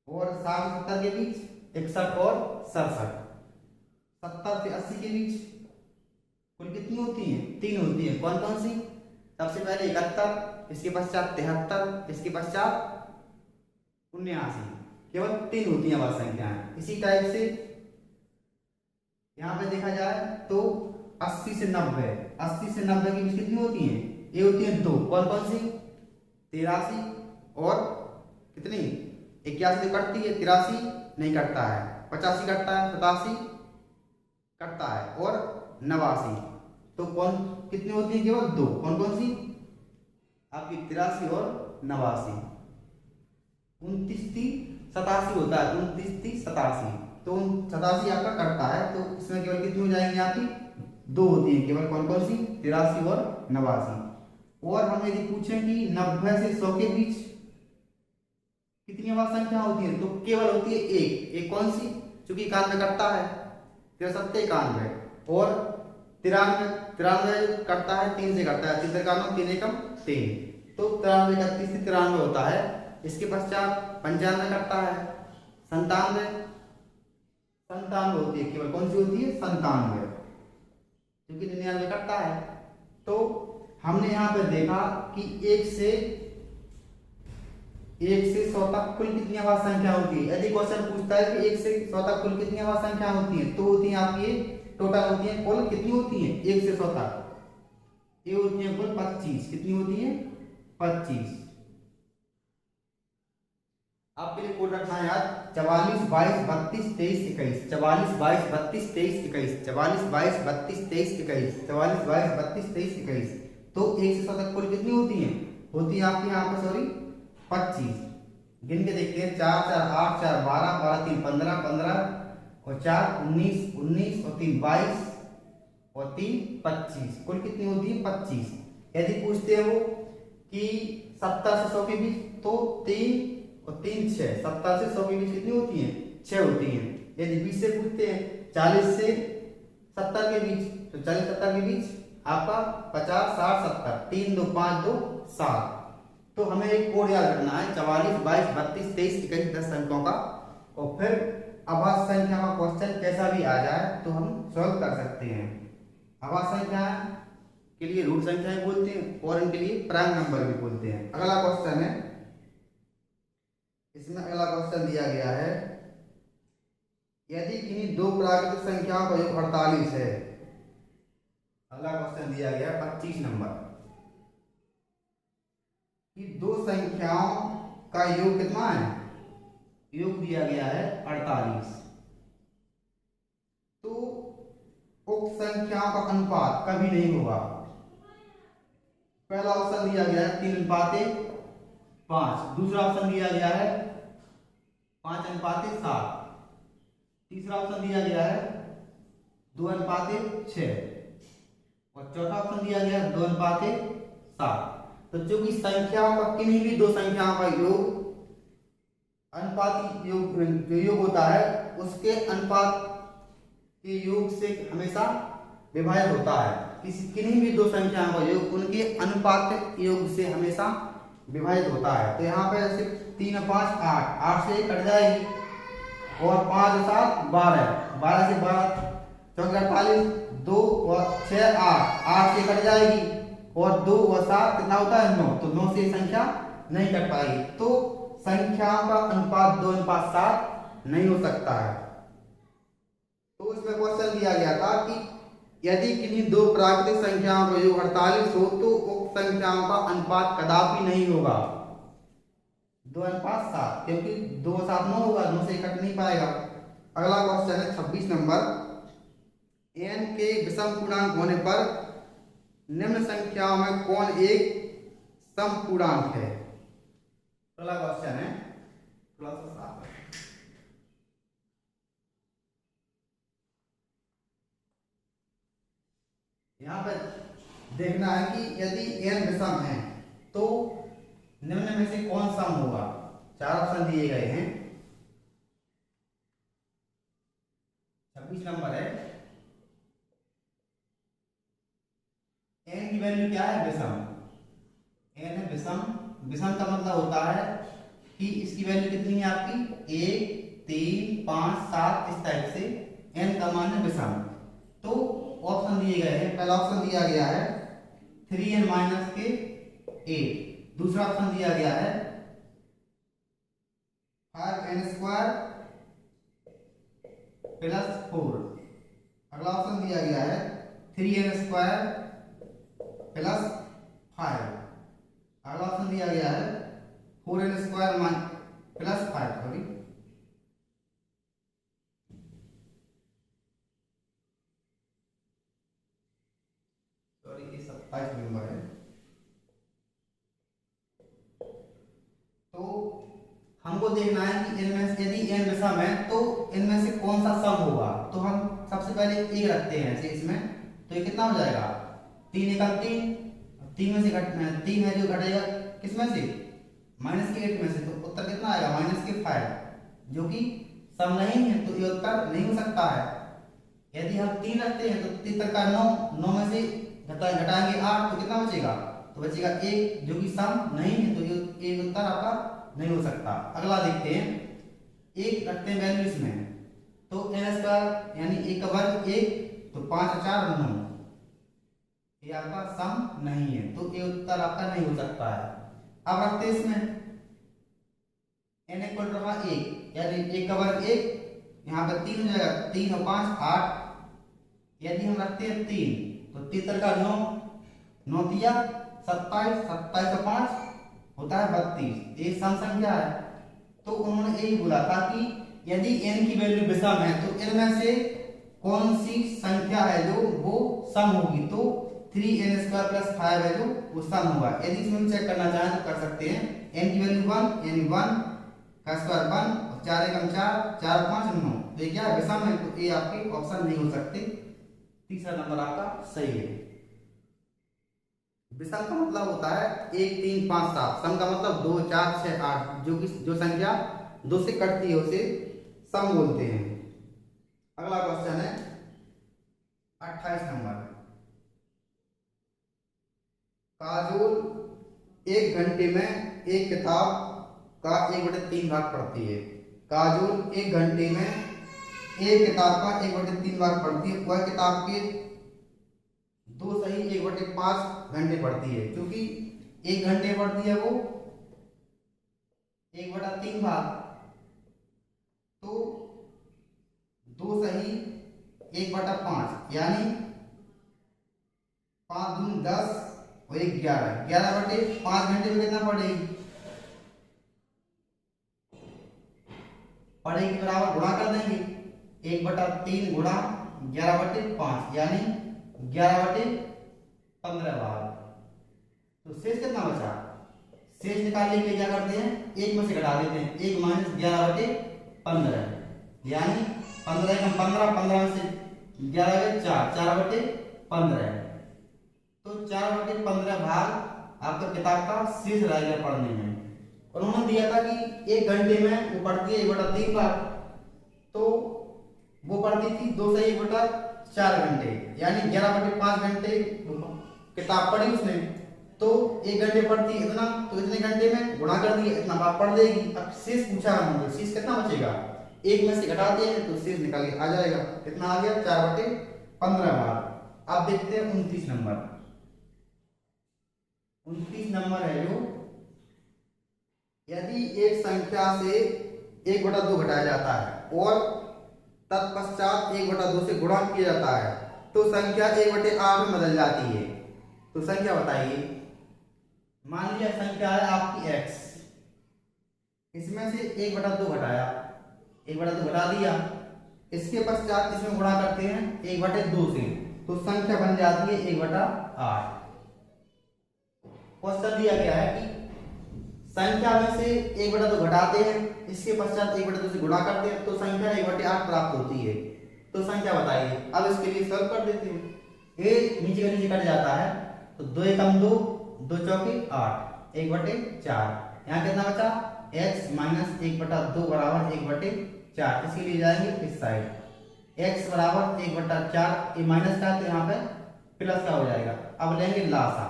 और 60-70 के बीच 61 और 67। 70 से 80 के बीच कुल कितनी होती है, 3 होती है। कौन कौन सी, सबसे पहले 71, इसके पश्चात 73, इसके पश्चात 79, केवल 3 होती है आभाज्य संख्याएं। इसी टाइप से यहाँ पे देखा जाए तो 80 से 90, 80 से 90 के बीच कितनी होती है, ये होती है 2। कौन कौन सी, 83 और कितनी, 81 कटती है, 83 नहीं कटता है, 85 कटता है, 87 कटता है, और 89। तो कौन कितनी होती है, केवल 2। कौन कौन सी आपकी, 83 और 89। 29, 30, 87 होता है, 29, 30, 87। तो 87 आपका कटता है, तो इसमें केवल कितनी हो जाएंगी आपकी, 2 होती है केवल। कौन कौन सी, 83 और 89। और हम यदि पूछें कि 90 से 100 के बीच कितनी आभाज्य संख्या होती है, तो केवल होती है 1। एक कौन सी, चूंकि 91 कटता है, 63, 91, और 93 कटता है, 3 से कटता है, 3 3 एकम 3, तो 93, 31 से 93 होता है। इसके पश्चात 95 कटता है, 97 होती है, केवल कौन सी होती है, 97, क्योंकि 99 कटता है। तो हमने यहाँ पर देखा कि 1 से 1 से 100 तक कुल कितनी अभाज्य संख्या होती है? यदि क्वेश्चन पूछता है कि 1 से 100 तक कुल कितनी अभाज्य संख्या होती है, तो होती है आपकी टोटल होती है कुल कितनी होती है 1 से 100 तक? ये होती है कुल 25। कितनी होती है? 25। आपके लिए कोड रखना है याद 44 22 32 23 21, 44 22 32 23 21, 44 22 32 23 21, 44 22 32 23 21। तो 1 से 100 तक कुल कितनी होती है? होती है आपकी यहाँ पर सॉरी 25। गिन के देखते हैं 4 4 8 4 12 12 3 15 15 और 4 19 19 और 3 22 और 3 25। कुल कितनी होती है? 25। यदि पूछते हैं वो कि 70 से 100 के बीच, तो 3 और 3 6, 70 से 100 के बीच कितनी होती है? 6 होती हैं। यदि 20 से पूछते हैं 40 से 70 के बीच, तो 40 70 के बीच आपका 50 60 70, 3 2 5 2 7। तो हमें एक कोड याद रखना है 44 22 32 23 21 10 अंकों का। और फिर अभाज्य संख्या का क्वेश्चन कैसा भी आ जाए तो हम सॉल्व कर सकते हैं। अभाज्य संख्या के लिए रूट संख्याएं बोलते हैं और इनके लिए प्राइम नंबर भी बोलते हैं। अगला क्वेश्चन है, इसमें अगला क्वेश्चन दिया गया है, यदि किन्हीं दो प्राकृतिक संख्याओं का योग 48 है। अगला क्वेश्चन दिया गया 25 नंबर कि दो संख्याओं का योग कितना है? योग दिया गया है 48। तो उक्त संख्याओं का अनुपात कभी नहीं होगा। पहला ऑप्शन दिया गया है 3:5। दूसरा ऑप्शन दिया गया है 5:7। तीसरा ऑप्शन दिया गया है 2:6 और चौथा ऑप्शन दिया गया है 2:7। तो चूंकि संख्याओं का किन्हीं भी दो संख्याओं का योग अनुपाती योग जो योग होता है उसके अनुपात के योग से हमेशा विभाजित होता है। किन्हीं भी दो संख्याओं का योग उनके अनुपात योग से हमेशा विभाजित होता है। तो यहाँ पे जैसे 3 और 5 8, 8 से कट जाएगी और 5 और 7 12, 12 से 12 चौके 48, 2 और 6 8, 8 से कट जाएगी और 2 और 7 कितना होता है 9, तो 9 से संख्या नहीं कट पाएगी। तो संख्याओं का अनुपात 2:7 नहीं हो सकता है। तो इसमें क्वेश्चन दिया गया था कि यदि किन्हीं दो प्राकृतिक संख्याओं का योग 48 हो तो उक्त संख्याओं का अनुपात कदापि नहीं होगा 2:7, क्योंकि 2 और 7 9 होगा, 9 से कट नहीं पाएगा। अगला क्वेश्चन है 26 नंबर, n के विषम पूर्णांक होने पर निम्न संख्याओं में कौन एक सम पूर्णांक है? अगला क्वेश्चन है थोड़ा सा साफ है। यहाँ पर देखना है कि यदि n विषम है तो निम्न में से कौन सम होगा। 4 ऑप्शन दिए गए हैं। 26 नंबर है, n की वैल्यू क्या है? विषम। n है विषम। विषम का मतलब होता है कि इसकी वैल्यू कितनी है आपकी 1 3 5 7 इस टाइप से n का मान है विषम। तो ऑप्शन दिए गए हैं। पहला ऑप्शन दिया गया है 3n - 8। दूसरा ऑप्शन दिया गया है 5n² + 4। अगला ऑप्शन दिया गया है 3n² + 5। अगला ऑप्शन दिया गया है 4n² + 5 सॉरी। ये 27 नंबर है। तो हमको देखना है कि इनमें से यदि n विषम है तो इनमें से कौन सा सम होगा। तो हम सबसे पहले एक रखते हैं ऐसे इसमें, तो ये कितना हो जाएगा 3 × 3, 3 में से 3 है जो घटेगा किसमें से -8 में से, तो उत्तर कितना आएगा -5, जो कि सम नहीं है तो ये उत्तर नहीं हो सकता है। यदि हम 3 रखते हैं तो 3 का 9 में से घटाएंगे 8 तो कितना बचेगा, तो बचेगा 1 जो कि सम नहीं है, तो ये उत्तर आपका नहीं हो सकता। अगला देखते हैं, 1 रखते हैं वैल्यू इसमें, तो n² यानी 1 का वर्ग 1, तो 5 और 4 9, ये आपका सम नहीं है, तो ये उत्तर आपका नहीं हो सकता है। अब रखते हैं इसमें n इक्वल टू रहा 1, यानी 1 का वर्ग 1, यहाँ पे 3 हो जाएगा, 3 और 5 8। यदि हम रखते हैं 3 तो 3 का 9, 9 तिया 27, 27 और 5 होता है 32। ये सम संख्या है। तो उन्होंने यही बोला था कि यदि n की वैल्यू विषम है तो इनमें से कौन सी संख्या है जो वो सम होगी, तो 3n² + 5 है जो वो सम होगा। यदि इसमें चेक करना चाहें तो कर सकते हैं। n की वैल्यू 1, यानी 1 का स्क्वायर 1, और 4 एकम 4, 4 5 9, तो ये क्या है विषम है, तो ये आपके ऑप्शन नहीं हो सकते। तीसरा नंबर आपका सही है। विषम का मतलब होता है 1 3 5 7, सम का मतलब 2 4 6 8, जो संख्या 2 से कटती है उसे सम बोलते हैं। अगला क्वेश्चन है 28 नंबर। काजोल 1 घंटे में एक किताब का 1/3 भाग पढ़ती है। काजोल 1 घंटे में एक किताब का 1/3 भाग पढ़ती है। वह किताब के 2 सही 1/5 घंटे पढ़ती है। क्योंकि 1 घंटे पढ़ती है वो 1/3 भाग, तो 2 सही 1/5, यानी 5 दूनी 10 और 1 11, 11/5 घंटे में कितना पढ़ेगी, पढ़ेगी बराबर गुणा कर देंगे, 1/3 गुणा 11/5, यानी 11/15 भाग। तो शेष कितना बचा, शेष निकालने के लिए क्या करते हैं, 1 में से घटा देते हैं, 1 - 11/15, यानी 15 एकम 15, 15 में से 11 4, 4/15। तो 4/15 भाग आपका किताब का शेष रहेगा पढ़ने में। उन्होंने दिया था कि 1 घंटे में वो पढ़ती है 1/3 भाग, तो वो पढ़ती थी 2 से 1/4 घंटे, यानी 11/5 घंटे किताब पढ़ी उसने। तो 1 घंटे पढ़ती इतना, तो इतने घंटे में गुणा कर दिया, इतना भाग पढ़ देगी। अब शेष पूछा हमने, शेष कितना बचेगा, 1 में से घटा दिए तो शेष निकल के आ जाएगा, कितना आ गया 4/15 भाग। अब देखते हैं 29 नंबर। 29 नंबर है जो, यदि एक संख्या से 1/2 घटाया जाता है और तत्पश्चात 1/2 से गुणा किया जाता है तो संख्या 1/8 में बदल जाती है। तो संख्या बताइए। मान लिया संख्या है आपकी x, इसमें से 1/2 घटाया, 1/2 घटा दिया, इसके पश्चात इसमें गुणा करते हैं 1/2 से, तो संख्या बन जाती है 1/8। क्वेश्चन दिया गया है कि संख्या में से 1/2 घटाते हैं, इसके पश्चात 1/2 से गुणा करते हैं, तो संख्या 1/8 प्राप्त होती है। तो संख्या बताइए। अब इसके लिए सॉल्व कर देते हैं। ए नीचे का नीचे कट जाता है, तो 2 एकम 2, 2 चौके 8, 1/4। यहाँ कितना बचा, x - 1/2 बराबर 1/4। इसके लिए जाएंगे इस साइड, x बराबर 1/4, ये माइनस का है तो यहाँ पे प्लस का हो जाएगा। अब लेंगे लासा,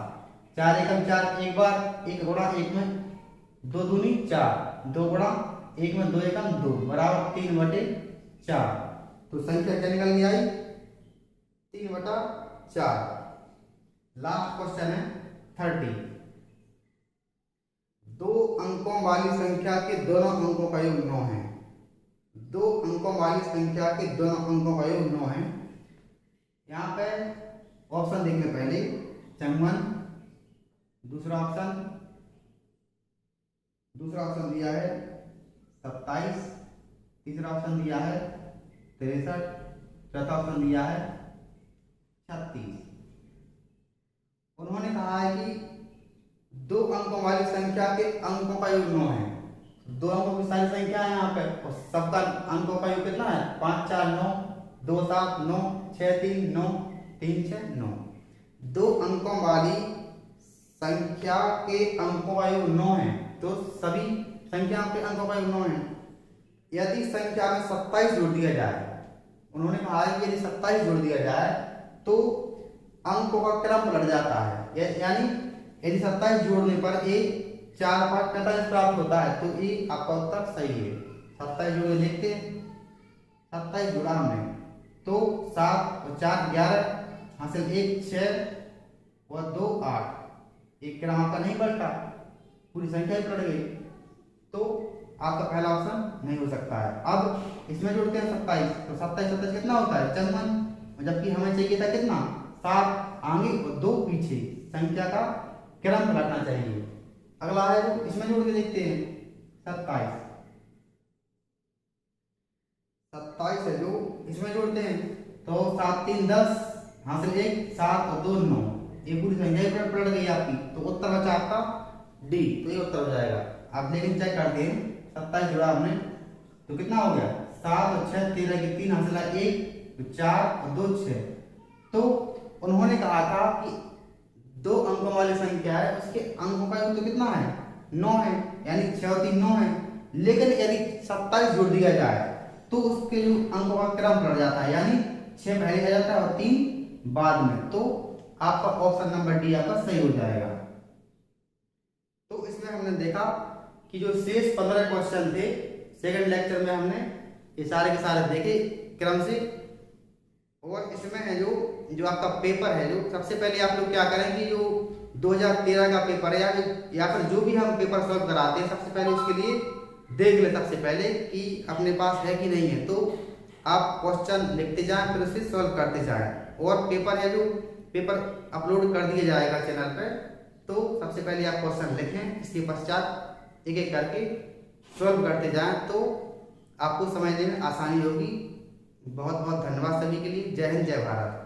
4 एकम 4 एक बार, 1 गुणा 1 में 2 दूनी 4, 2 गुणा 1 में 2 एकम 2 बराबर 3/4। तो संख्या क्या निकल के आई, 3/4। लास्ट क्वेश्चन है 30। 2 अंकों वाली संख्या के दोनों अंकों का योग 9 है। 2 अंकों वाली संख्या के दोनों अंकों का योग 9 है। यहाँ पे ऑप्शन देखने पहले 54, दूसरा ऑप्शन दिया है 27, तीसरा ऑप्शन दिया है 63, चौथा ऑप्शन दिया है 36। उन्होंने कहा है कि 2 अंकों वाली संख्या के अंकों का योग 9 है। 2 अंकों की सारी संख्या है यहाँ पे, और सबका अंकों का योग कितना है, 5 4 9, 2 7 9, 6 3 9, 3 6 9। 2 अंकों वाली संख्या के अंकों का योग 9 है, तो सभी संख्याओं के अंकों का योग 9 है। यदि संख्या में 27 जोड़ दिया जाए, उन्होंने कहा है कि यदि 27 जोड़ दिया जाए तो अंकों का क्रम पलट जाता है, यानी यदि 27 जोड़ने पर ए 4 5 45 प्राप्त होता है, तो ये आपका उत्तर सही है। 27 जोड़ देखते हैं, 27 जोड़ा हमने, तो 7 और 4 11, हासिल 1 6 और 2 8, एक क्रम आपका नहीं पलटा, पूरी संख्या ही पलट गई। तो आपका पहला ऑप्शन नहीं हो सकता है। अब इसमें जोड़ते हैं 27, तो 27 27 कितना होता है 54, जबकि हमें चाहिए था कितना 7 आगे और 2 पीछे, संख्या का क्रम पलटना चाहिए। अगला है जो इसमें जोड़ के देखते हैं 27 27 है जो इसमें जोड़ते हैं तो 7 3 10 हासिल 1 7 और 2 9, ये पूरी संख्या पलट गई आपकी, तो उत्तर बचा आपका डी, तो ये उत्तर हो जाएगा। आप लेकिन चेक कर दें 27 जोड़ा हमने तो कितना हो गया 7 और 6 13 की 3 हासिल 1 4 और 2 6। तो उन्होंने कहा था कि 2 अंकों वाली संख्या है उसके अंकों का योग तो कितना है 9 है, यानी 6 और 3 9 है। लेकिन यदि 27 जोड़ दिया जाए तो उसके जो अंकों का क्रम पलट जाता है, यानी 6 पहले आ जाता है और 3 बाद में, तो आपका ऑप्शन नंबर डी आपका सही हो जाएगा। तो इसमें हमने देखा कि जो शेष 15 क्वेश्चन थे सेकंड लेक्चर में हमने ये सारे के सारे देखे क्रम से। और इसमें है जो आपका पेपर है, जो सबसे पहले आप लोग क्या करें कि जो 2013 का पेपर है या फिर जो भी हम पेपर सॉल्व कराते हैं सबसे पहले उसके लिए देख ले सबसे पहले कि अपने पास है कि नहीं है। तो आप क्वेश्चन लिखते जाएं फिर उसे सॉल्व करते जाएं, और पेपर है जो पेपर अपलोड कर दिया जाएगा चैनल पर, तो सबसे पहले आप क्वेश्चन लिखें, इसके पश्चात एक एक करके सॉल्व करते जाएं तो आपको समझने में आसानी होगी। बहुत बहुत धन्यवाद सभी के लिए। जय हिंद जय भारत।